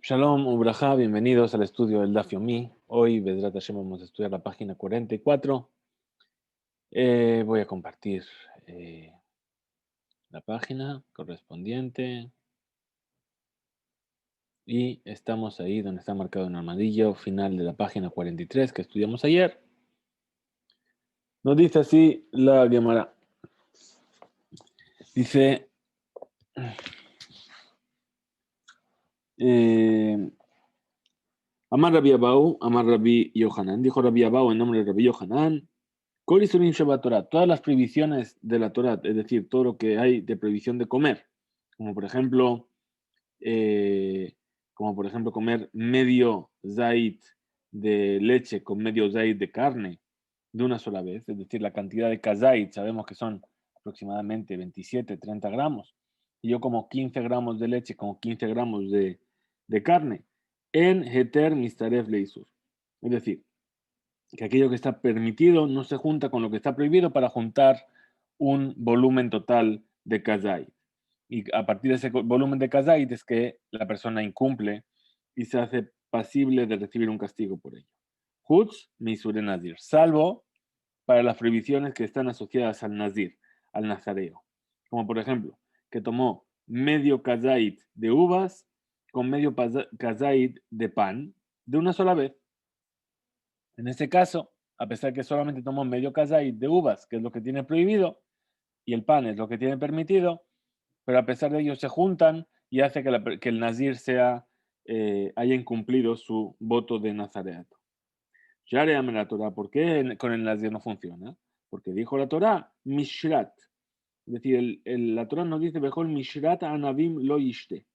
Shalom, Ubraja, bienvenidos al estudio del Daf Yomi. Hoy, Bedrat Hashem, vamos a estudiar la página 44. Voy a compartir eh, la página correspondiente y estamos ahí donde está marcado en armadillo, final de la página 43 que estudiamos ayer. Nos dice así la Gemara. Dice... Amar Rabbi Abau, Amar Rabbi Yohanan. Dijo Rabbi Abau en nombre de Rabbi Yohanan. Kol Isurim Shabbat Torah, todas las prohibiciones de la Torah, es decir, todo lo que hay de prohibición de comer, como por ejemplo, eh, comer medio zait de leche con medio zait de carne de una sola vez, es decir, la cantidad de kazait, sabemos que son aproximadamente 27, 30 gramos, y yo como 15 gramos de leche, como 15 gramos de carne, en heter mistaref leisur, es decir, que aquello que está permitido no se junta con lo que está prohibido para juntar un volumen total de kazait. Y a partir de ese volumen de kazait es que la persona incumple y se hace pasible de recibir un castigo por ello. Hutz misure nazir, salvo para las prohibiciones que están asociadas al nazir, al nazareo. Como por ejemplo, que tomó medio kazait de uvas con medio kazait de pan de una sola vez. En este caso, a pesar que solamente tomó medio kazait de uvas, que es lo que tiene prohibido, y el pan es lo que tiene permitido, pero a pesar de ello se juntan y hace que el nazir haya incumplido su voto de nazareato. Yare ame la Torah, ¿por qué con el nazir no funciona? Porque dijo la Torah, mishrat. Es decir, la Torah nos dice, Bejol mishrat anavim lo ishte.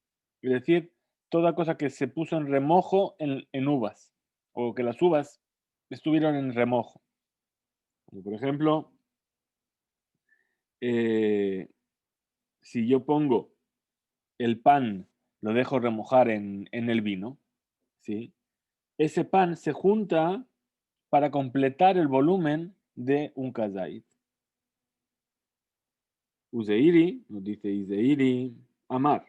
Es decir, toda cosa que se puso en remojo en uvas, o que las uvas estuvieron en remojo. Como por ejemplo, eh, si yo pongo el pan, lo dejo remojar en el vino, ¿sí? Ese pan se junta para completar el volumen de un kazait. Uzeiri, nos dice Izeiri, Amar,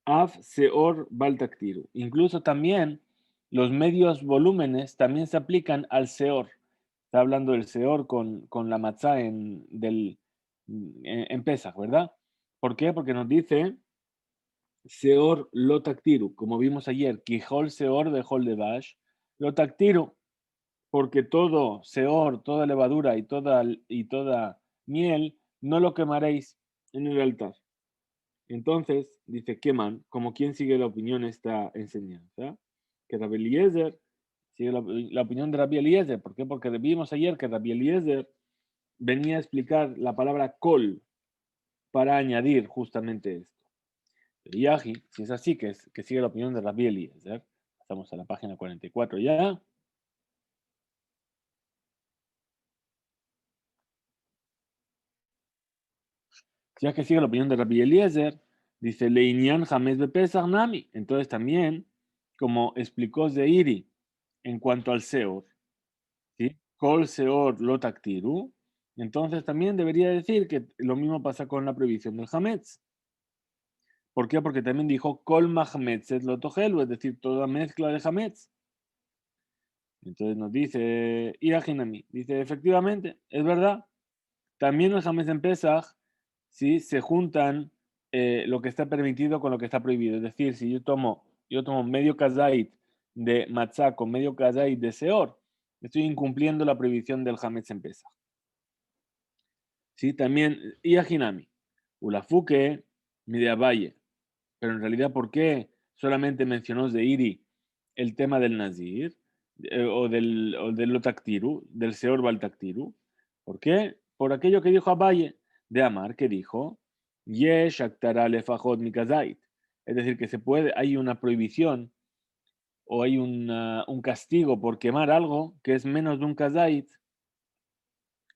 Av Seor Baltaktiru. Incluso también los medios volúmenes también se aplican al Seor. Está hablando del Seor con la matzá en Pesach, ¿verdad? ¿Por qué? Porque nos dice Seor Lotaktiru, como vimos ayer, Kijol Seor de Hol de Bash, Lotaktiru, porque todo Seor, toda levadura y toda miel, no lo quemaréis en el altar. Entonces, dice, queman, como quien sigue la opinión esta enseñanza, que Rabbi Eliezer sigue la opinión de Rabbi Eliezer. ¿Por qué? Porque vimos ayer que Rabbi Eliezer venía a explicar la palabra kol para añadir justamente esto. Pero Yahi, si es así, que sigue la opinión de Rabbi Eliezer, estamos a la página 44 ya. Si es que sigue la opinión de Rabbi Eliezer, dice, Leinian James de Pesach Nami. Entonces también, como explicó Zeiri en cuanto al Seor, ¿sí? Kol Seor lo taktiru. Entonces también debería decir que lo mismo pasa con la prohibición del Hametz. ¿Por qué? Porque también dijo Kol Mahmetz es lo tojelu, es decir, toda mezcla de Hametz. Entonces nos dice Irahinami, dice, efectivamente, es verdad. También el Hametz en Pesach, ¿sí? Se juntan lo que está permitido con lo que está prohibido. Es decir, si yo tomo medio kazait de matzah con medio kazait de seor, estoy incumpliendo la prohibición del Hametz en Pesach. Sí, también, y Ajinami, Ulafuque, Mideabaye. Pero en realidad, ¿por qué solamente mencionó Zeiri el tema del Nazir o del Lotaktiru, del Seor Baltaktiru? ¿Por qué? Por aquello que dijo Abaye de Amar, que dijo, Yesh aktara lefajot mikazait. Es decir, que hay una prohibición o hay un castigo por quemar algo que es menos de un kazait,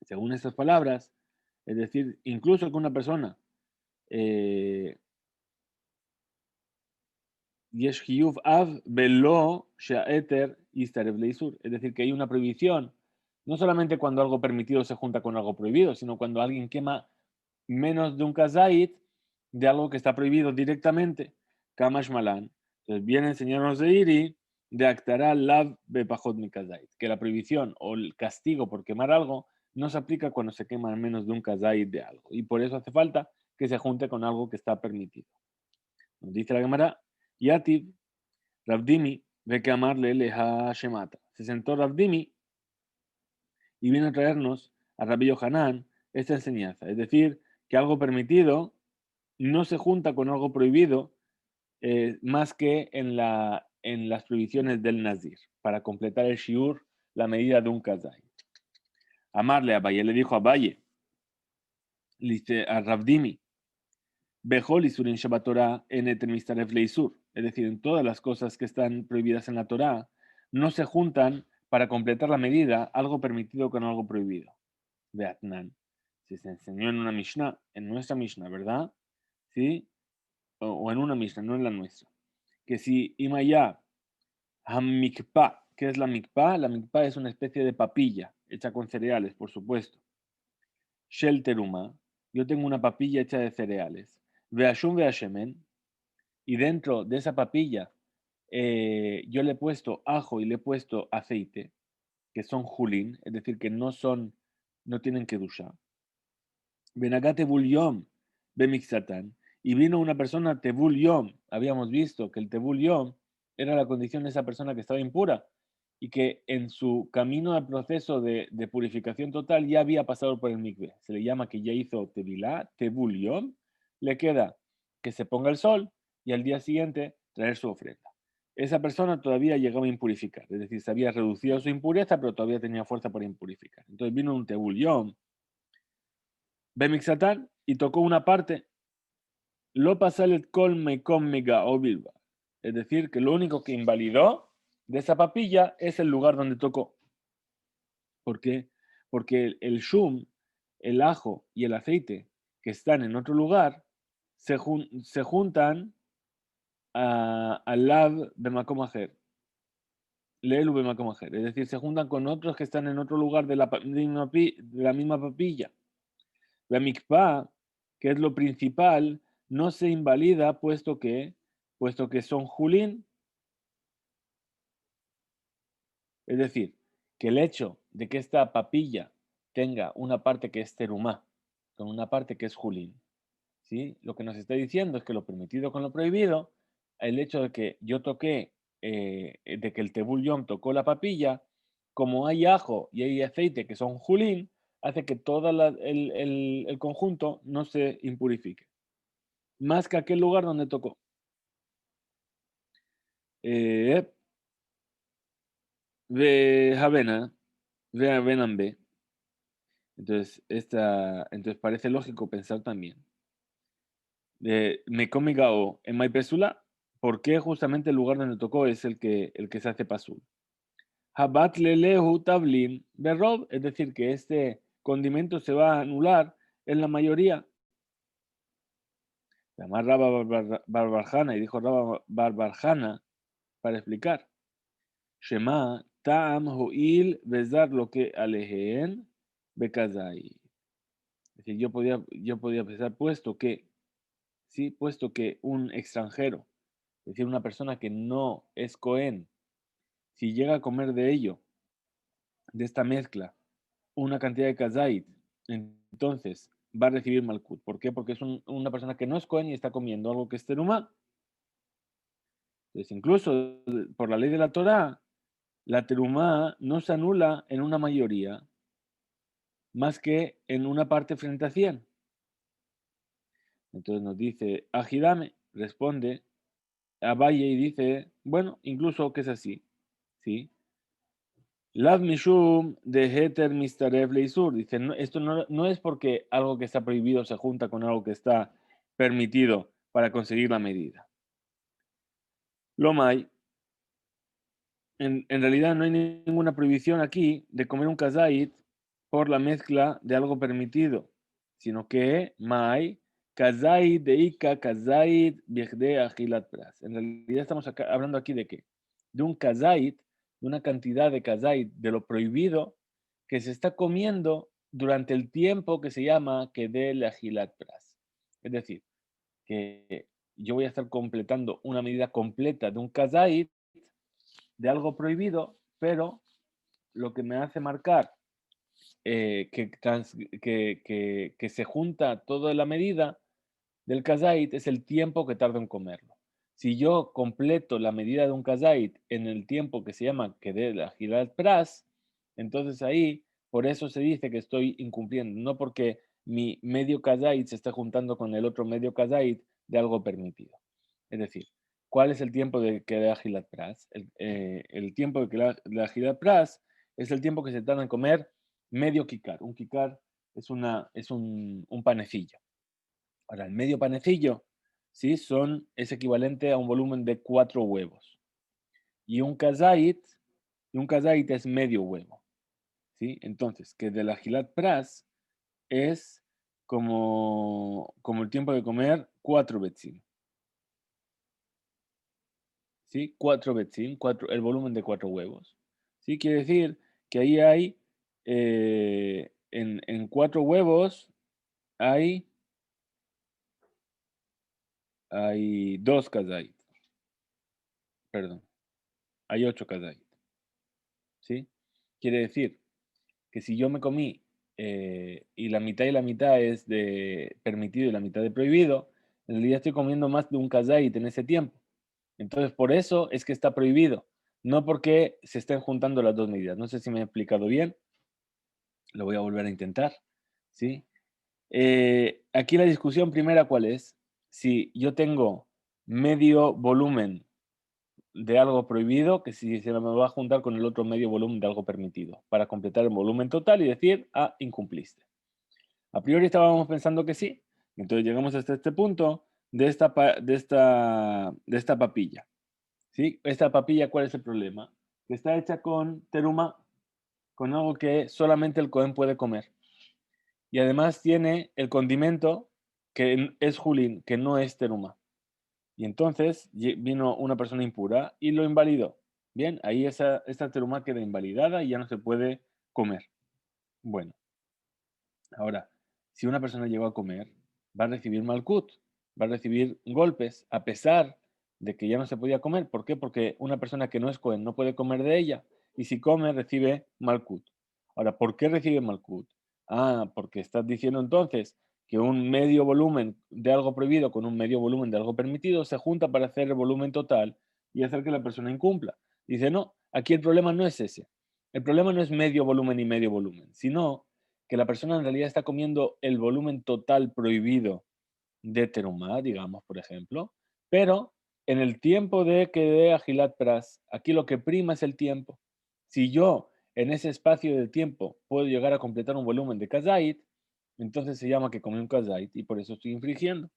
según estas palabras. Es decir, incluso que una persona Yesh hiyuv av velo she'eter yistarev leisur. Es decir, que hay una prohibición, no solamente cuando algo permitido se junta con algo prohibido, sino cuando alguien quema menos de un kazait de algo que está prohibido directamente. Kamash malan. Entonces viene a enseñarnos de Iri de Actará Lav Bepajot Mikazait, que la prohibición o el castigo por quemar algo no se aplica cuando se quema menos de un kazait de algo. Y por eso hace falta que se junte con algo que está permitido. Nos dice la Gemara, Yativ, Rabdimi, ve que amarle leha shemata. Se sentó Rabdimi y vino a traernos a Rabbi Yohanan esta enseñanza. Es decir, que algo permitido no se junta con algo prohibido más que en las prohibiciones del Nazir, para completar el shiur, la medida de un kazai. Amarle a Valle, le dijo a Valle, le dice a Rabdimi, Bejol Isurin Shabbat Torah en Etermistaref Leisur, es decir, en todas las cosas que están prohibidas en la Torah, no se juntan para completar la medida algo permitido con algo prohibido. Beatnan. Si se enseñó en una Mishnah, en nuestra Mishnah, ¿verdad? ¿Sí? O en una Mishnah, no en la nuestra. Que si Imaya Hamikpa, ¿qué es la mikpa? La mikpa es una especie de papilla, hecha con cereales, por supuesto. Shel teruma, yo tengo una papilla hecha de cereales. Veashum veashemen, y dentro de esa papilla yo le he puesto ajo y le he puesto aceite, que son julín, es decir, que no tienen que duchar. Benagate bulyom, bemixatán, y vino una persona tebul yom. Habíamos visto que el tebul yom era la condición de esa persona que estaba impura y que en su camino al proceso de purificación total ya había pasado por el mikve. Se le llama que ya hizo tevilá, tebul yom. Le queda que se ponga el sol y al día siguiente traer su ofrenda. Esa persona todavía llegaba a impurificar, es decir, se había reducido su impureza, pero todavía tenía fuerza para impurificar. Entonces vino un tebul yom, bemixatán, y tocó una parte. Lo pasalet kol mekom mega o bilba. Es decir, que lo único que invalidó de esa papilla es el lugar donde tocó. ¿Por qué? Porque el shum, el ajo y el aceite que están en otro lugar se juntan al lav bemakom ajer, leelu bemakom ajer. Es decir, se juntan con otros que están en otro lugar de la misma papilla. La mikvah, que es lo principal, no se invalida puesto que son julín. Es decir, que el hecho de que esta papilla tenga una parte que es terumá, con una parte que es julín, ¿sí? Lo que nos está diciendo es que lo permitido con lo prohibido, el hecho de que yo toqué, de que el tebul yom tocó la papilla, como hay ajo y hay aceite que son julín, hace que todo el conjunto no se impurifique. Más que aquel lugar donde tocó. Ve Javena, ve Avenambe. Entonces parece lógico pensar también de Mekomiga o en Maipesula, ¿por qué justamente el lugar donde tocó es el que se hace pasul? Habat lelehu tavlin berrob, es decir, que este condimento se va a anular en la mayoría. Llamar Rabba Barbarjana y dijo Rabba Barbarjana para explicar. Shema ta'am ho'il bezar lo que alehen bekazai. Es decir, yo podía pensar, puesto que un extranjero, es decir, una persona que no es Cohen, si llega a comer de ello, de esta mezcla, una cantidad de kazait, entonces va a recibir malkut. ¿Por qué? Porque es una persona que no es Cohen y está comiendo algo que es terumá. Entonces, incluso por la ley de la Torá, la terumá no se anula en una mayoría más que en una parte frente a 100. Entonces nos dice, Ajidame, responde a Valle y dice, bueno, incluso que es así, ¿sí? Lav Mishum de Heter Mistarev Leisur, dice, esto no es porque algo que está prohibido se junta con algo que está permitido para conseguir la medida. Lomay, en realidad no hay ninguna prohibición aquí de comer un kazait por la mezcla de algo permitido, sino que Mai, kazait de Ika, kazait de agilat pras. En realidad estamos hablando aquí de qué? De un kazait, de una cantidad de kazait de lo prohibido que se está comiendo durante el tiempo que se llama que de agilat pras. Es decir, que yo voy a estar completando una medida completa de un kazait, de algo prohibido, pero lo que me hace marcar que se junta toda la medida del kazait es el tiempo que tardo en comerlo. Si yo completo la medida de un kazait en el tiempo que se llama que de la gilat pras, entonces ahí, por eso se dice que estoy incumpliendo, no porque mi medio kazait se está juntando con el otro medio kazait de algo permitido. Es decir, ¿cuál es el tiempo de que de la gilat pras? El tiempo de que la gilat pras es el tiempo que se tarda en comer medio kikar. Un kikar es un panecillo. Ahora, el medio panecillo, ¿sí? Es equivalente a un volumen de 4 huevos. Y un kazait es medio huevo, ¿sí? Entonces, que de la gilat pras es como el tiempo de comer 4 betzim, ¿sí? 4 betzim, el volumen de 4 huevos, ¿sí? Quiere decir que ahí hay, en 4 huevos, hay, hay 2 kazait, perdón, hay 8 kazait. ¿Sí? Quiere decir que si yo me comí y la mitad es de permitido y la mitad de prohibido, en realidad estoy comiendo más de un kazait en ese tiempo. Entonces, por eso es que está prohibido, no porque se estén juntando las dos medidas. No sé si me he explicado bien, lo voy a volver a intentar. ¿Sí? Aquí la discusión primera, ¿cuál es? Si yo tengo medio volumen de algo prohibido, que si se me va a juntar con el otro medio volumen de algo permitido, para completar el volumen total y decir, ah, incumpliste. A priori estábamos pensando que sí, entonces llegamos hasta este punto de esta papilla. ¿Sí? Esta papilla, ¿cuál es el problema? Que está hecha con teruma, con algo que solamente el Cohen puede comer. Y además tiene el condimento que es julín, que no es teruma. Y entonces vino una persona impura y lo invalidó. Bien, ahí esta teruma queda invalidada y ya no se puede comer. Bueno, ahora, si una persona llegó a comer, va a recibir malkut, va a recibir golpes, a pesar de que ya no se podía comer. ¿Por qué? Porque una persona que no es Cohen no puede comer de ella. Y si come, recibe malkut. Ahora, ¿por qué recibe malkut? Ah, porque estás diciendo entonces que un medio volumen de algo prohibido con un medio volumen de algo permitido se junta para hacer el volumen total y hacer que la persona incumpla. Dice, no, aquí el problema no es ese. El problema no es medio volumen y medio volumen, sino que la persona en realidad está comiendo el volumen total prohibido de terumá, digamos, por ejemplo, pero en el tiempo de que de agilat pras, aquí lo que prima es el tiempo. Si yo en ese espacio de tiempo puedo llegar a completar un volumen de kazait, entonces se llama que comí un kazait y por eso estoy infringiendo.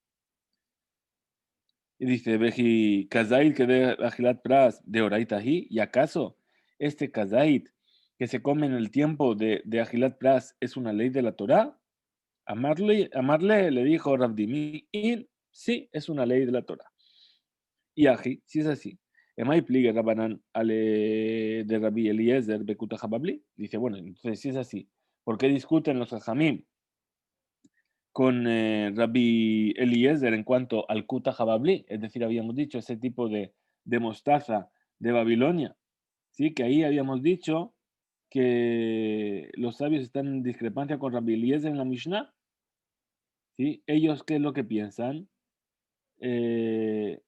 Y dice, Veji, kazait que de agilat pras de oraitahi, ¿y acaso este kazait que se come en el tiempo de agilat pras es una ley de la Torá? Amarle le dijo Rabdimi, y sí, es una ley de la Torah. Y aji, si es así. Emay pligue Rabanan ale de Rabbi Eliezer Bekuta Hababli. Dice, bueno, entonces si es así, ¿por qué discuten los Jajamim con Rabbi Eliezer en cuanto al Kuta Hababli? Es decir, habíamos dicho ese tipo de mostaza de Babilonia. Sí, que ahí habíamos dicho que los sabios están en discrepancia con Rabbi Eliezer en la Mishnah. ¿Sí? Ellos, ¿qué es lo que piensan? Eh,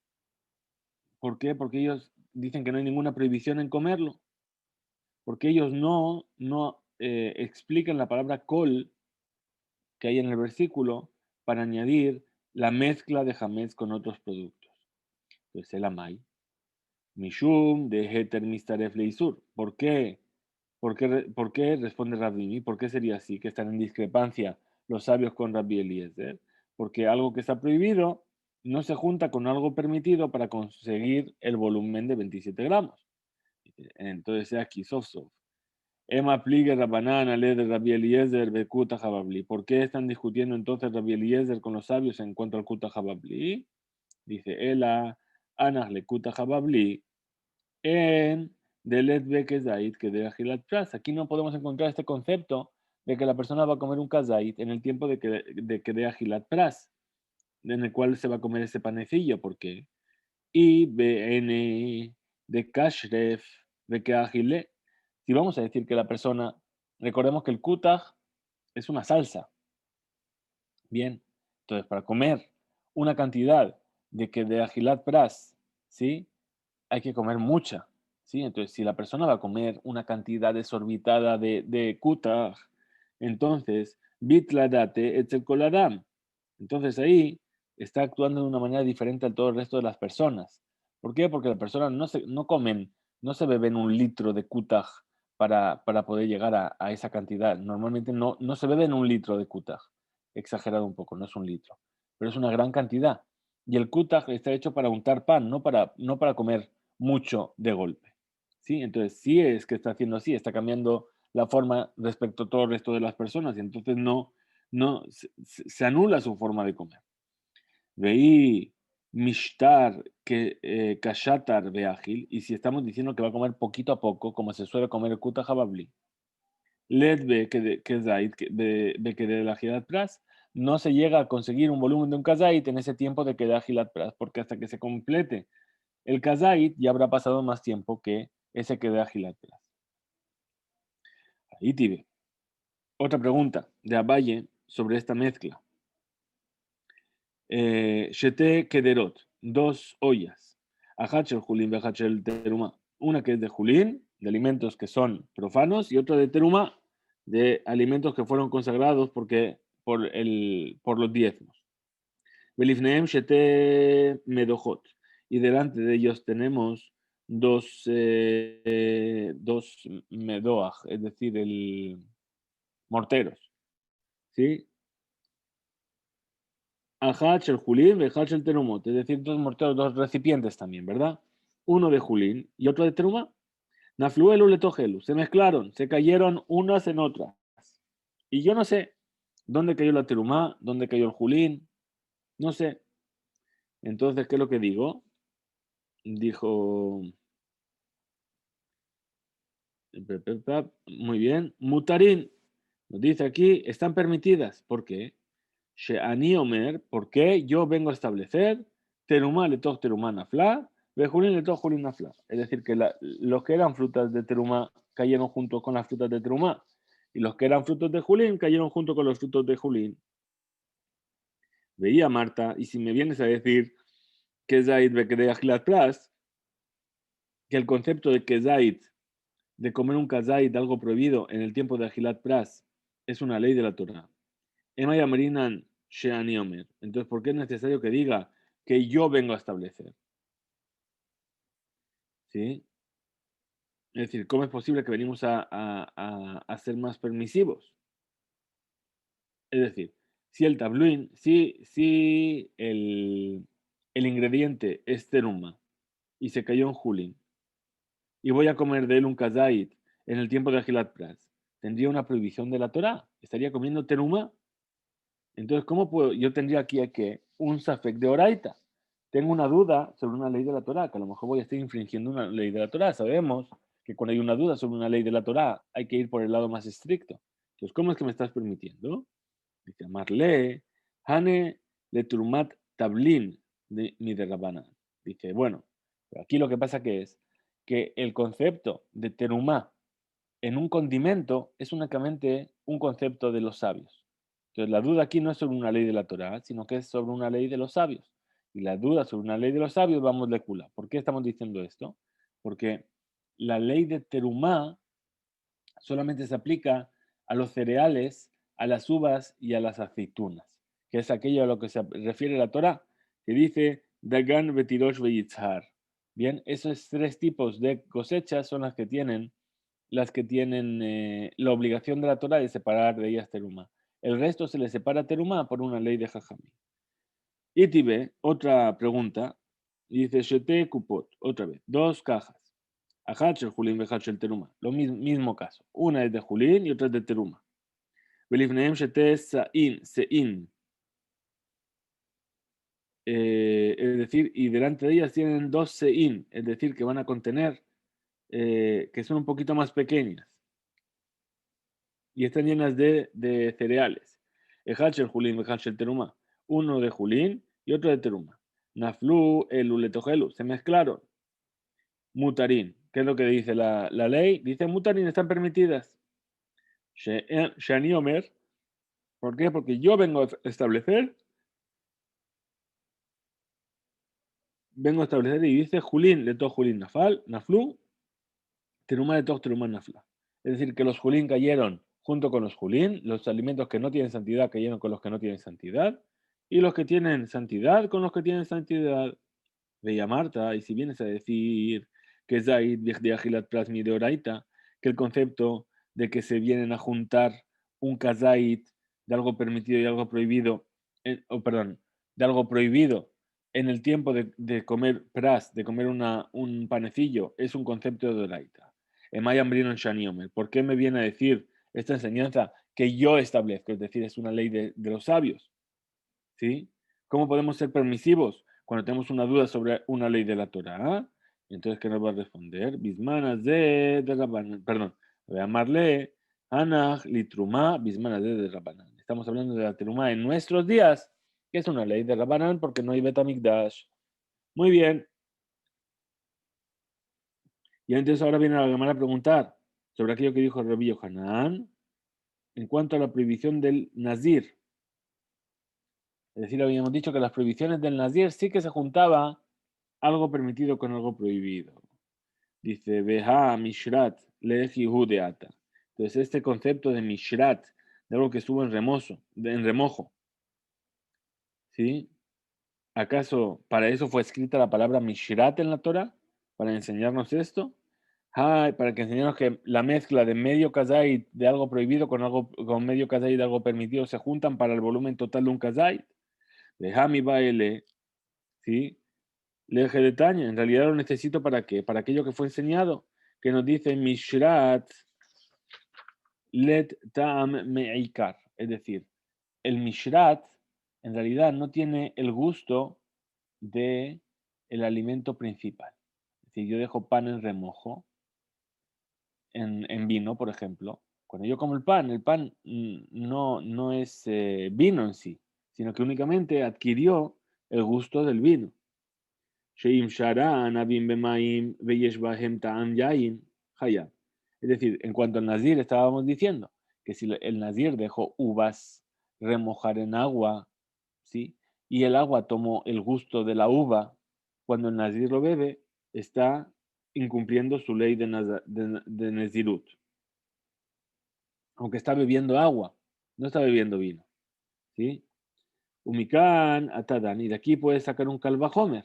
¿Por qué? Porque ellos dicen que no hay ninguna prohibición en comerlo. Porque ellos no explican la palabra kol que hay en el versículo para añadir la mezcla de hametz con otros productos. Entonces, el amay. Mishum de heter mistaref leisur. ¿Por qué? ¿Por qué responde Rabbi? ¿Por qué sería así? Que están en discrepancia los sabios con Rabbi Eliezer. Porque algo que está prohibido no se junta con algo permitido para conseguir el volumen de 27 gramos. Entonces, aquí, sof, sof. Emma pligue Rabanán, ale de Rabbi Eliezer, Bekuta Jababli. ¿Por qué están discutiendo entonces Rabbi Eliezer con los sabios en cuanto al Kuta Jababli? Dice, Ela, Anach le Kuta Jababli, en Delet Bekezait, que de Agilat Pras. Aquí no podemos encontrar este concepto de que la persona va a comer un kazait en el tiempo de que de Agilat Pras. en el cual se va a comer ese panecillo, porque y BN de Kashref de Keagile. Si vamos a decir que la persona, recordemos que el kutaj es una salsa, bien, entonces para comer una cantidad de que de agilat pras, ¿sí? Hay que comer mucha, ¿sí? Entonces, si la persona va a comer una cantidad desorbitada de kutaj, entonces, bitladate etzel koladam. Entonces ahí está actuando de una manera diferente a todo el resto de las personas. ¿Por qué? Porque las personas no comen, no se beben un litro de kutaj para poder llegar a esa cantidad. Normalmente no se beben un litro de kutaj. Exagerado un poco, no es un litro, pero es una gran cantidad. Y el kutaj está hecho para untar pan, no para comer mucho de golpe. ¿Sí? Entonces, sí es que está haciendo así, está cambiando la forma respecto a todo el resto de las personas, y entonces se anula su forma de comer. Veí mishtar que kashatar beagil, y si estamos diciendo que va a comer poquito a poco, como se suele comer el kuta jababli, led be que zait be que de la gilat pras, no se llega a conseguir un volumen de un kazait en ese tiempo de que da gilat pras, porque hasta que se complete el kazait ya habrá pasado más tiempo que ese que da gilat pras. Ahí tibe. Otra pregunta de Abaye sobre esta mezcla. Shete Kederot, dos ollas. Ajachel Julín, Bejachel Teruma. Una que es de Julín, de alimentos que son profanos, y otra de Teruma, de alimentos que fueron consagrados por los diezmos. Belifneem Shete Medojot. Y delante de ellos tenemos dos medoach, es decir, morteros. ¿Sí? Ajach el Julín, Bejach el Terumot, es decir, dos morteros, dos recipientes también, ¿verdad? Uno de Julín y otro de Teruma. Nafluelu letogelu, se mezclaron, se cayeron unas en otras. Y yo no sé dónde cayó la Terumá, dónde cayó el Julín, no sé. Entonces, ¿qué es lo que digo? Dijo, muy bien, Mutarín, nos dice aquí, están permitidas. ¿Por qué? She'ani Omer, ¿por qué yo vengo a establecer terumá letoj terumá nafla, bejulín letoj julín nafla? Es decir, que los que eran frutas de terumá cayeron junto con las frutas de terumá, y los que eran frutos de julín cayeron junto con los frutos de julín. Veía Marta, y si me vienes a decir que Zaid bekede agilat pras, que el concepto de que Zaid, de comer un kazait, algo prohibido en el tiempo de agilat pras, es una ley de la Torah. Emaya Marinan Sheani Omer. Entonces, ¿por qué es necesario que diga que yo vengo a establecer? ¿Sí? Es decir, ¿cómo es posible que venimos a ser más permisivos? Es decir, si el tabluín, si el ingrediente es teruma y se cayó en julín y voy a comer de él un kazait en el tiempo de Agilat Pras, ¿tendría una prohibición de la Torah? ¿Estaría comiendo teruma? Entonces, ¿cómo puedo? Yo tendría aquí que un safek de oraita. Tengo una duda sobre una ley de la Torá, que a lo mejor voy a estar infringiendo una ley de la Torá. Sabemos que cuando hay una duda sobre una ley de la Torá, hay que ir por el lado más estricto. Entonces, ¿cómo es que me estás permitiendo? Dice, Marle, Hane de Turmat Tablin de mi de Rabana. Dice, bueno, pero aquí lo que pasa que es que el concepto de terumá en un condimento es únicamente un concepto de los sabios. Entonces, la duda aquí no es sobre una ley de la Torá, sino que es sobre una ley de los sabios. Y la duda sobre una ley de los sabios, vamos de cula. ¿Por qué estamos diciendo esto? Porque la ley de Terumá solamente se aplica a los cereales, a las uvas y a las aceitunas, que es aquello a lo que se refiere la Torá, que dice Dagan betirosh veyitzhar. Bien, esos tres tipos de cosechas son las que tienen la obligación de la Torah de separar de ellas teruma. El resto se le separa teruma por una ley de Jajamí. Y Tibe, otra pregunta, dice Shete Kupot, otra vez, dos cajas. Ajach el Julín, Bejach el teruma. Lo mismo caso. Una es de Julín y otra es de teruma. Belifneem Shete Sein. Es decir, y delante de ellas tienen dos Sein, es decir, que van a contener, que son un poquito más pequeñas. Y están llenas de cereales. Ejach el Julín, Ejach el Teruma. Uno de Julín y otro de teruma. Naflu, elu, letogelu, se mezclaron. Mutarín, ¿qué es lo que dice la ley? Dice mutarín, están permitidas. Shani Omer, ¿por qué? Porque yo vengo a establecer y dice Julín, leto Julín Nafal, Naflu, Teruma leto Teruma Nafla. Es decir, que los Julín cayeron junto con los Julín, los alimentos que no tienen santidad cayeron con los que no tienen santidad, y los que tienen santidad con los que tienen santidad. Veía Marta, y si vienes a decir que Zaid de Agilat Plasmi de Oraita, que el concepto de que se vienen a juntar un kazait de algo permitido y algo prohibido, perdón, de algo prohibido en el tiempo de comer pras, de comer un panecillo, es un concepto de Oraita. Emayan Brino en Shaniomer, ¿por qué me viene a decir esta enseñanza que yo establezco? Es decir, es una ley de los sabios. ¿Sí? ¿Cómo podemos ser permisivos cuando tenemos una duda sobre una ley de la Torah? Entonces, ¿qué nos va a responder? Bismanas de Rabbanan. Perdón, voy a llamarle Hanach litruma bismanas de Rabbanan. Estamos hablando de la teruma en nuestros días, que es una ley de Rabbanan porque no hay Betamikdash. Muy bien. Y entonces ahora viene la Gemara a preguntar sobre aquello que dijo Rabbi Yohanan en cuanto a la prohibición del Nazir. Es decir, habíamos dicho que las prohibiciones del Nazir sí que se juntaba algo permitido con algo prohibido. Dice, Beha Mishrat Leji Hudeata. Entonces, este concepto de Mishrat, de algo que estuvo en remojo, ¿sí? ¿Acaso para eso fue escrita la palabra Mishrat en la Torah? ¿Para enseñarnos esto? Para que enseñarnos que la mezcla de medio kazait de algo prohibido con medio kazait de algo permitido se juntan para el volumen total de un kazait. Beha mi baile, ¿sí? Le dije de Tanya, en realidad lo necesito para qué? Para aquello que fue enseñado, que nos dice Mishrat let ta'am me'ikar. Es decir, el Mishrat en realidad no tiene el gusto de el alimento principal. Es decir, yo dejo pan en remojo, en vino, por ejemplo. Cuando yo como el pan no es vino en sí, sino que únicamente adquirió el gusto del vino. Es decir, en cuanto al nazir estábamos diciendo que si el nazir dejó uvas remojar en agua, ¿sí? Y el agua tomó el gusto de la uva, cuando el nazir lo bebe, está incumpliendo su ley de nezirut. Aunque está bebiendo agua, no está bebiendo vino, ¿sí? Umikan atadan, y de aquí puedes sacar un calvajomer,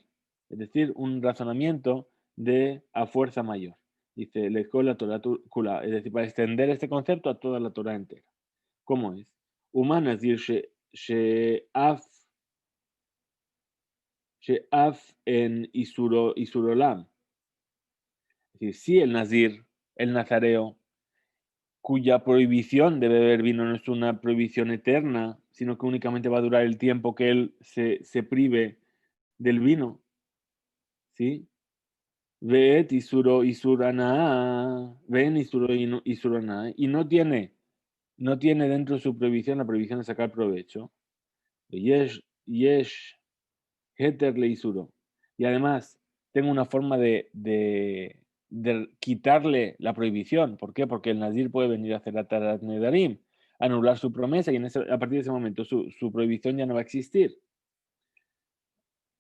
es decir, un razonamiento de a fuerza mayor. Dice, le la Torah kula, es decir, para extender este concepto a toda la Torah entera. ¿Cómo es? Humanas decir she'af en isurolam. Es decir, si el nazir, el nazareo, cuya prohibición de beber vino no es una prohibición eterna, sino que únicamente va a durar el tiempo que él se prive del vino, ¿sí? Vet isuro isurana, ven isuro isurana, y no tiene dentro de su prohibición la prohibición de sacar provecho. Yesh heter le isuro. Y además, tengo una forma de quitarle la prohibición. ¿Por qué? Porque el nazir puede venir a hacer la Tarat Nedarim, anular su promesa, y a partir de ese momento su prohibición ya no va a existir.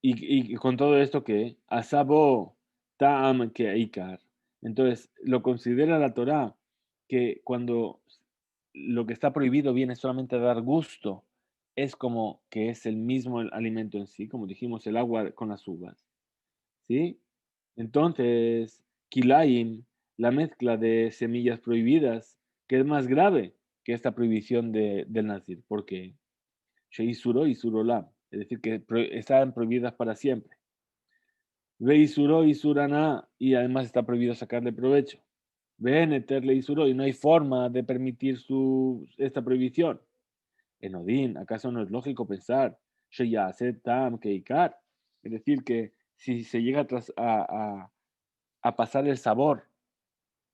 Y con todo esto que asabo ta'am que ikar. Entonces, lo considera la Torá que cuando lo que está prohibido viene solamente a dar gusto, es como que es el mismo el alimento en sí, como dijimos, el agua con las uvas. ¿Sí? Entonces, kilayim, la mezcla de semillas prohibidas, que es más grave que esta prohibición del nazir. ¿Por qué? Sheisuro y surolam, es decir, que están prohibidas para siempre. Veisuro y surana, y además está prohibido sacarle provecho. Ven, eterle y suro, y no hay forma de permitir esta prohibición. En Odín, ¿acaso no es lógico pensar, tam keikar? Es decir, que si se llega a pasar el sabor,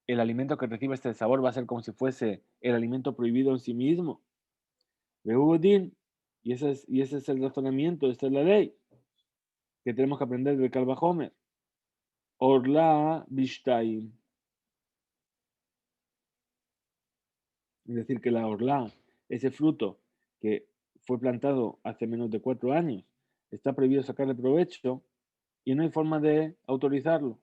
el alimento que recibe este sabor va a ser como si fuese el alimento prohibido en sí mismo. Veudin, Y ese es el razonamiento, esta es la ley que tenemos que aprender del Kal Vajomer. Orla Bishtaim. Es decir, que la orla, ese fruto que fue plantado hace menos de 4 años, está prohibido sacarle provecho y no hay forma de autorizarlo.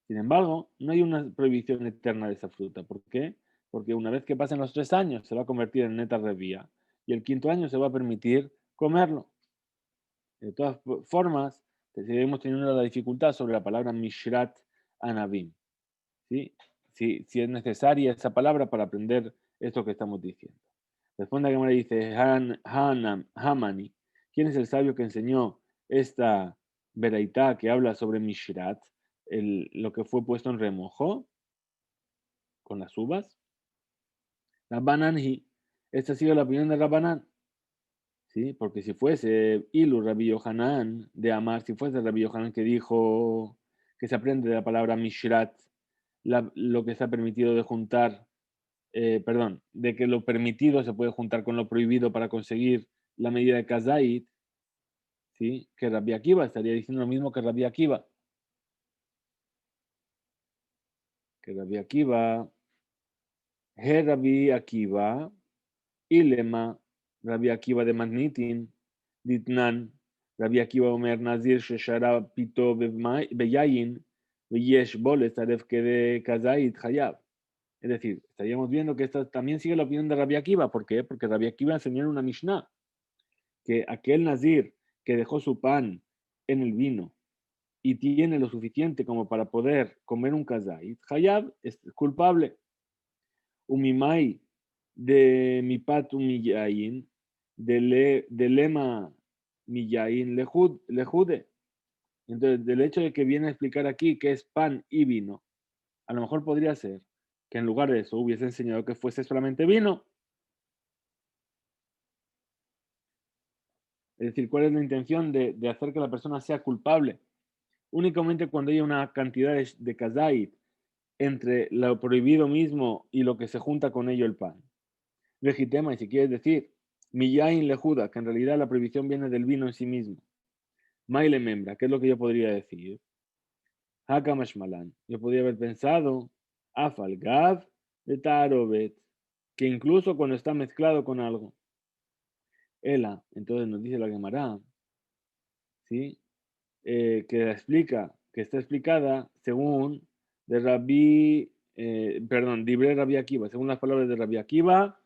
Sin embargo, no hay una prohibición eterna de esa fruta. ¿Por qué? Porque una vez que pasen los 3 años se va a convertir en neta revía y el 5.º año se va a permitir comerlo. De todas formas, seguimos teniendo la dificultad sobre la palabra Mishrat Anabim. ¿Sí? Si es necesaria esa palabra para aprender esto que estamos diciendo. Responde a Gemara y dice, Hamani, ¿quién es el sabio que enseñó esta veraitá que habla sobre Mishrat, lo que fue puesto en remojo con las uvas? Rabbananhi, esta ha sido la opinión de Rabbanan, ¿sí? Porque si fuese Ilu Rabbi Yohanan de Amar, si fuese Rabbi Yohanan que dijo que se aprende de la palabra Mishrat, lo que se ha permitido de juntar, de que lo permitido se puede juntar con lo prohibido para conseguir la medida de Kazait, ¿sí? Que Rabbi Akiva estaría diciendo lo mismo que Rabbi Akiva. Que Rabbi Akiva, Rabbi Akiva, Ilema, Rabbi Akiva de Magnitin, Ditnan, Rabbi Akiva Omer Nazir Sheshara Pito Beyayin, Veyesh Boles Aref Kede Kazait Hayab. Es decir, estaríamos viendo que esta también sigue la opinión de Rabbi Akiva. ¿Por qué? Porque Rabbi Akiva enseñó en una Mishnah que aquel Nazir que dejó su pan en el vino y tiene lo suficiente como para poder comer un kazait, Hayab es culpable. Umimai de mipat umiyain, de lema miyain lejude. Entonces, del hecho de que viene a explicar aquí que es pan y vino, a lo mejor podría ser que en lugar de eso hubiese enseñado que fuese solamente vino. Es decir, ¿cuál es la intención de hacer que la persona sea culpable? Únicamente cuando haya una cantidad de kazait entre lo prohibido mismo y lo que se junta con ello el pan. Legitema, y si quieres decir, miyain lejuda, que en realidad la prohibición viene del vino en sí mismo. Maile membra, ¿qué es lo que yo podría decir? Hakamashmalan, yo podría haber pensado, afalgav de tarobet, que incluso cuando está mezclado con algo. Ela, entonces nos dice la Gemara, ¿sí? Que explica, que está explicada según de Dibre Rabbi Akiva, según las palabras de Rabbi Akiva,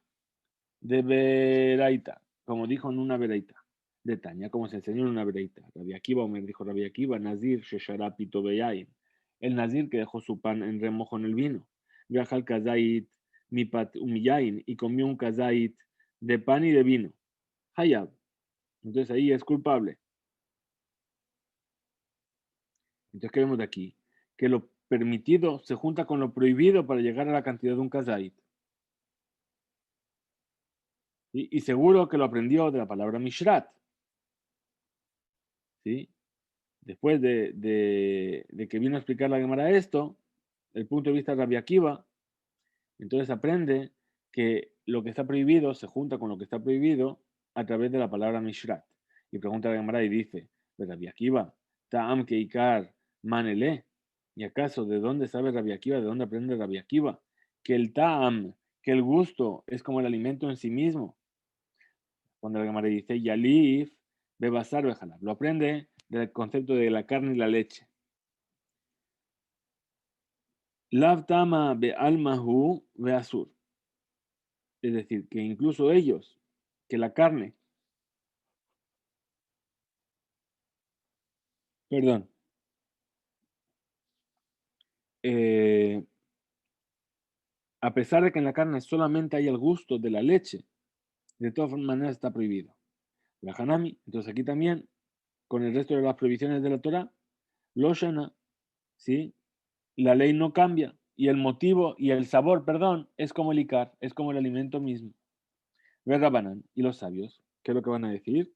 de Beraita, como dijo en una Beraita, de Tania, como se enseñó en una Beraita. Rabbi Akiva, me dijo Rabbi Akiva, Nazir Sheshara Pito Beyain, el Nazir que dejó su pan en remojo en el vino, Viajal Kazait Mipat Umiyain, y comió un Kazait de pan y de vino, Hayab, entonces ahí es culpable. Entonces, ¿qué vemos de aquí? Que lo permitido se junta con lo prohibido para llegar a la cantidad de un kazait. ¿Sí? Y seguro que lo aprendió de la palabra mishrat. ¿Sí? Después de que vino a explicar la Gemara esto, el punto de vista de Rabbi Akiva, entonces aprende que lo que está prohibido se junta con lo que está prohibido a través de la palabra mishrat. Y pregunta a la Gemara y dice, Rabbi Akiva, ta'am keikar manele. ¿Y acaso de dónde sabe Rabbi Akiva, de dónde aprende Rabbi Akiva? Que el ta'am, que el gusto es como el alimento en sí mismo. Cuando la Gemara dice, yalif, bebasar, bejalab. Lo aprende del concepto de la carne y la leche. Lav tama be almahu be asur. Es decir, que incluso ellos, que la carne, perdón, eh, a pesar de que en la carne solamente hay el gusto de la leche, de todas maneras está prohibido. La hanami, entonces aquí también, con el resto de las prohibiciones de la Torah, lo shana, ¿sí? La ley no cambia y el motivo y el sabor, perdón, es como el icar, es como el alimento mismo. Ve Rabanán y los sabios, ¿qué es lo que van a decir?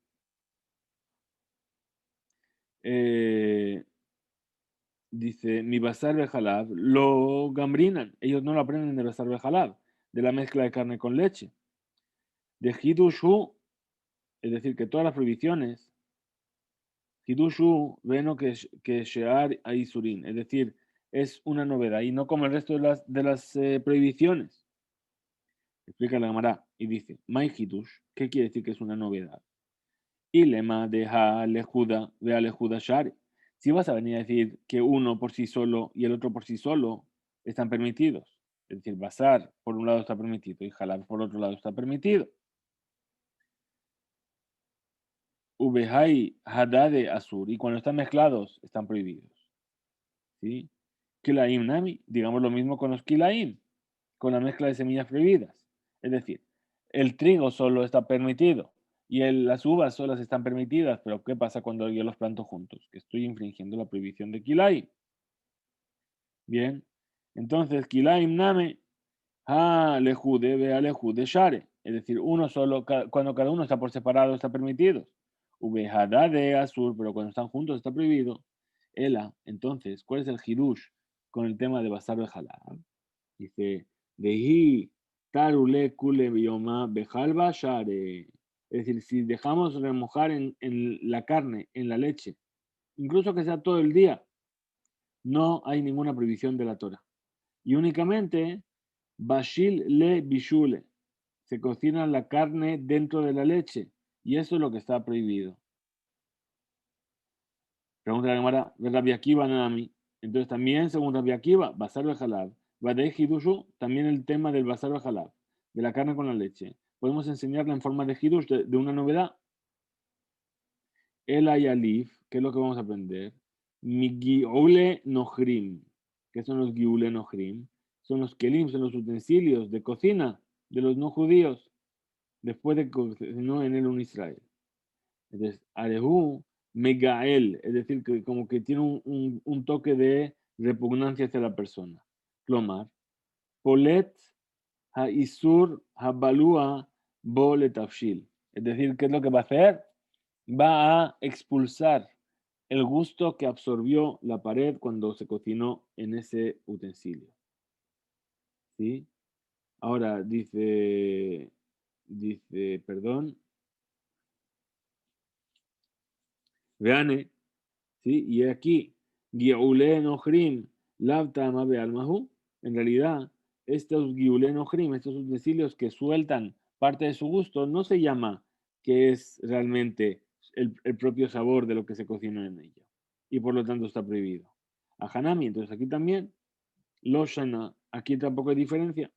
Dice, mi basar bejalab lo gambrinan, ellos no lo aprenden de basar bejalab, de la mezcla de carne con leche. de Hidushu, es decir, que todas las prohibiciones, Hidushu, veno que Shear Aisurin, es decir, es una novedad y no como el resto de las prohibiciones. Explica la Gemara y dice, Mai Hidush, ¿qué quiere decir que es una novedad? Y lema deja alejuda, ve alejuda shari. Si vas a venir a decir que uno por sí solo y el otro por sí solo están permitidos, es decir, basar por un lado está permitido y jalar por otro lado está permitido. Ubehai hadade azur, y cuando están mezclados están prohibidos. ¿Sí? Kilaim nami, digamos lo mismo con los kilaim, con la mezcla de semillas prohibidas. Es decir, el trigo solo está permitido y las uvas solas están permitidas, pero ¿qué pasa cuando yo los planto juntos? Que estoy infringiendo la prohibición de kilaim. Bien, entonces kilaim name ha lejude ve alejude share. Es decir, uno solo, cuando cada uno está por separado está permitido. Ubejada de azur, pero cuando están juntos está prohibido. Ela, entonces, ¿cuál es el hidush con el tema de basar de halal? Dice, Dehi tarule kule bioma bejalba share. Es decir, si dejamos remojar en la carne, en la leche, incluso que sea todo el día, no hay ninguna prohibición de la Torah. Y únicamente, bashil le bishule, se cocina la carne dentro de la leche, y eso es lo que está prohibido. Pregunta la Gemara, Rabbi Akiva Nami. Entonces también, según Rabbi Akiva, basar de halal, Vadei Hidushu, también el tema del basar de halal, de la carne con la leche. Podemos enseñarla en forma de hidush, de una novedad. El ayalif, ¿qué es lo que vamos a aprender? Migiule nohrim. ¿Qué son los giule nohrim? Son los kelim, son los utensilios de cocina de los no judíos, después de que cocinó en él un Israel. Entonces, Arehu Megael, es decir, que como que tiene un toque de repugnancia hacia la persona. Clomar, Polet Haisur Habalua Boletafshil. Es decir, ¿qué es lo que va a hacer? Va a expulsar el gusto que absorbió la pared cuando se cocinó en ese utensilio. ¿Sí? Ahora perdón, veane, ¿sí? Y aquí, Giule Nohrim, Lavta Amabe Almahu, en realidad, estos Giule Nohrim, estos utensilios que sueltan parte de su gusto, no se llama que es realmente el propio sabor de lo que se cocinó en ella. Y por lo tanto está prohibido. A Hanami, entonces aquí también, Loshana, aquí tampoco hay diferencia.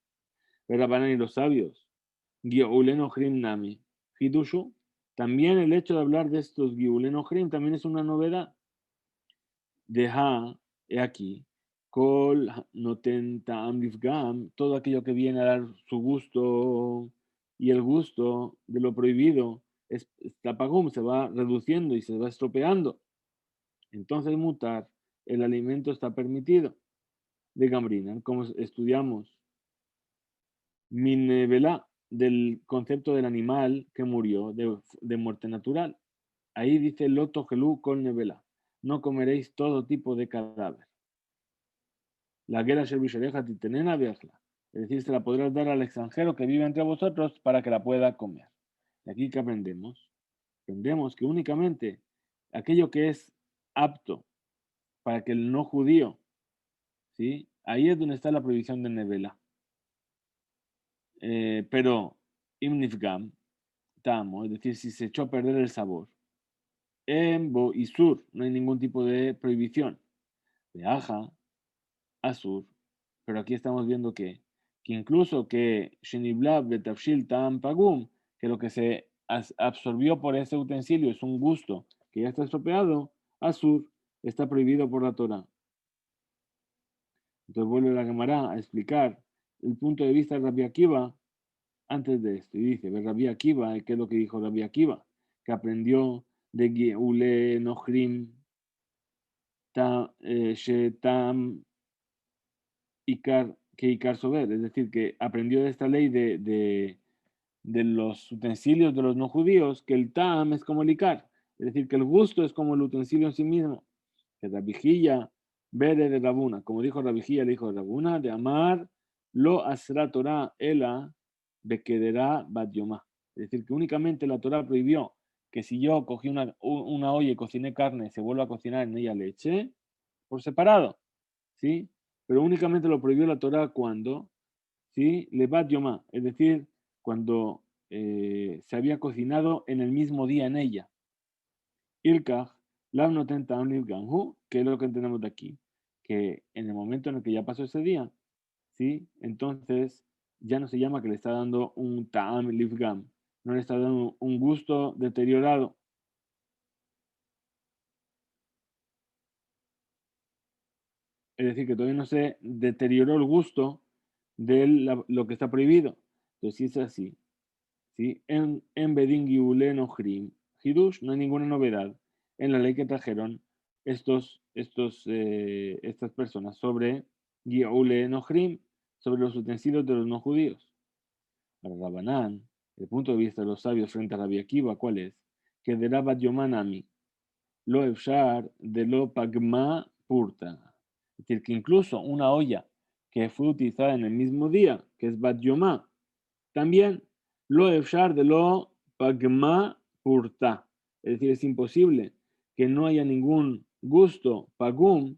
Pero y los sabios, Giule Nohrim Nami, Hidushu, también el hecho de hablar de estos Giule Nohrim también es una novedad. Deja, he aquí, Kol noten ta'am bifgam, todo aquello que viene a dar su gusto y el gusto de lo prohibido es tapagum, se va reduciendo y se va estropeando. Entonces mutar, el alimento está permitido. De Gambrina, como estudiamos, minevela, del concepto del animal que murió de muerte natural. Ahí dice loto gelú con nevela, no comeréis todo tipo de cadáver. La guerra Shervishareja Titenena Viajla. Es decir, se la podrás dar al extranjero que vive entre vosotros para que la pueda comer. Y aquí que aprendemos. Aprendemos que únicamente aquello que es apto para que el no judío, ¿sí? Ahí es donde está la prohibición de nevela. Pero, imnifgam, tamo, es decir, si se echó a perder el sabor. En bo y sur, no hay ningún tipo de prohibición. Viaja, Asur, pero aquí estamos viendo que incluso que Sheniblab Betafshil Tam Pagum, que lo que se absorbió por ese utensilio es un gusto que ya está estropeado, Asur está prohibido por la Torah. Entonces vuelve la Gemara a explicar el punto de vista de Rabbi Akiva antes de esto. Y dice, Rabbi Akiva, ¿qué es lo que dijo Rabbi Akiva? Que aprendió de Geule Nohrim Shetam Ikar, que Ikar Sober, es decir, que aprendió de esta ley de los utensilios de los no judíos, que el Tam es como el Ikar, es decir, que el gusto es como el utensilio en sí mismo, que la vigilla vere de Rabuna, como dijo la vigilla, le dijo Rabuna, de amar lo asra Torah ela bequederá bat yomá. Es decir, que únicamente la Torá prohibió que si yo cogí una olla y cociné carne, se vuelva a cocinar en ella leche, por separado, ¿sí? Pero únicamente lo prohibió la Torá cuando, ¿sí? Levat Yomá, es decir, cuando se había cocinado en el mismo día en ella. Ilkach, Lav Noten Ta'am Lilganhu, que es lo que entendemos de aquí, que en el momento en el que ya pasó ese día, ¿sí? Entonces ya no se llama que le está dando un Ta'am Lifgam, no le está dando un gusto deteriorado. Es decir, que todavía no se deterioró el gusto de lo que está prohibido. Entonces, si es así, ¿sí? En Bedin Giule Nohrim, Hidush, no hay ninguna novedad en la ley que trajeron estas personas sobre Giule Nohrim, sobre los utensilios de los no judíos. Para Rabanán, el punto de vista de los sabios frente a Rabbi Akiva, ¿cuál es? Que de Rabat Yomanami, lo efshar de lo pagma purta. Es decir, que incluso una olla que fue utilizada en el mismo día, que es Bat Yomá, también lo efshar de lo pagma purta. Es decir, es imposible que no haya ningún gusto pagum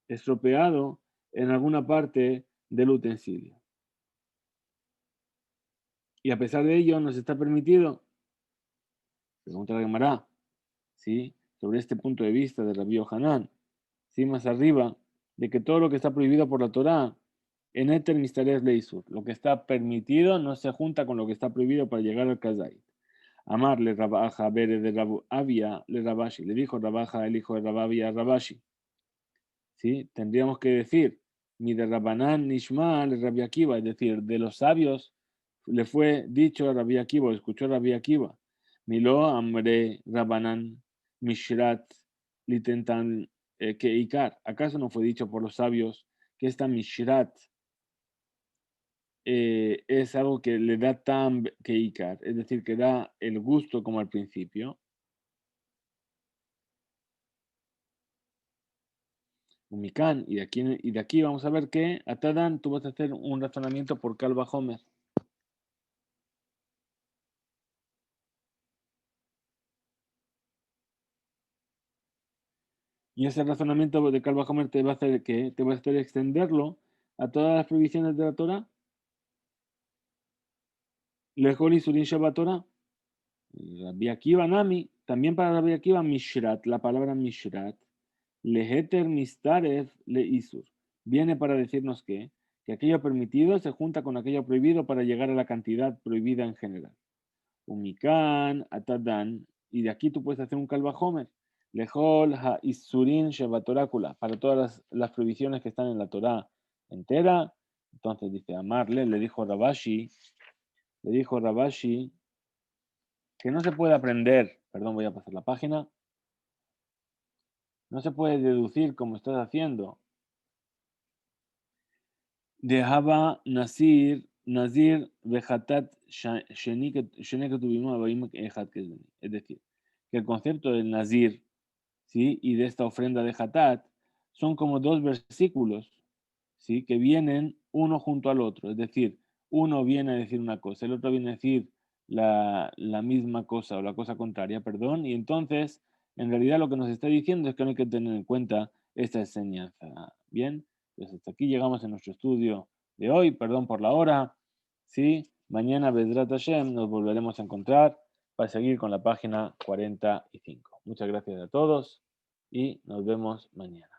estropeado en alguna parte del utensilio. Y a pesar de ello, nos está permitido, pregunta la Gemara, ¿sí? Sobre este punto de vista de Rabbi Yohanan, ¿sí? Más arriba, de que todo lo que está prohibido por la Torá, en Eter Mistares Leisur, lo que está permitido no se junta con lo que está prohibido para llegar al Kazait. Amar le Rabaja Bere de Abia le Rabashi, le dijo Rabaja el hijo de Rababia a Rabashi, ¿sí? Tendríamos que decir, ni de Rabanán Nishma le Rabbi Akiva, es decir, de los sabios le fue dicho a Rabbi Akiva, escuchó a Rabbi Akiva, Milo Amre Rabanán Mishrat Litentan Keikar. ¿Acaso no fue dicho por los sabios que esta Mishrat es algo que le da tam Keikar, es decir, que da el gusto como al principio? Umikán, y de aquí vamos a ver que Atadan tú vas a hacer un razonamiento por Calva Homer. Y ese razonamiento de Calva Homer te va a hacer que te va a hacer extenderlo a todas las prohibiciones de la Torah. Lejol y Surin Shabbat Torah. Rabbi Akiva Nami, también para Rabbi Akiva Mishrat, la palabra Mishrat, Leheter Mistaref Le Isur, viene para decirnos que aquello permitido se junta con aquello prohibido para llegar a la cantidad prohibida en general. Umikan, Atadan, y de aquí tú puedes hacer un Calvajomer. Lejol Ha Isurin Shebatorácula, para todas las prohibiciones que están en la Torah entera. Entonces dice, amarle, le dijo Rabashi, que no se puede aprender, perdón, voy a pasar la página, no se puede deducir como estás haciendo. De Haba Nazir Vejatat es decir, que el concepto del Nazir, ¿sí? Y de esta ofrenda de Hatat son como dos versículos, ¿sí? Que vienen uno junto al otro, es decir, uno viene a decir una cosa, el otro viene a decir la misma cosa o la cosa contraria, perdón, y entonces en realidad lo que nos está diciendo es que no hay que tener en cuenta esta enseñanza. Bien, pues hasta aquí llegamos en nuestro estudio de hoy, perdón por la hora, ¿sí? Mañana, Bezrat Hashem, nos volveremos a encontrar para seguir con la página 45. Muchas gracias a todos y nos vemos mañana.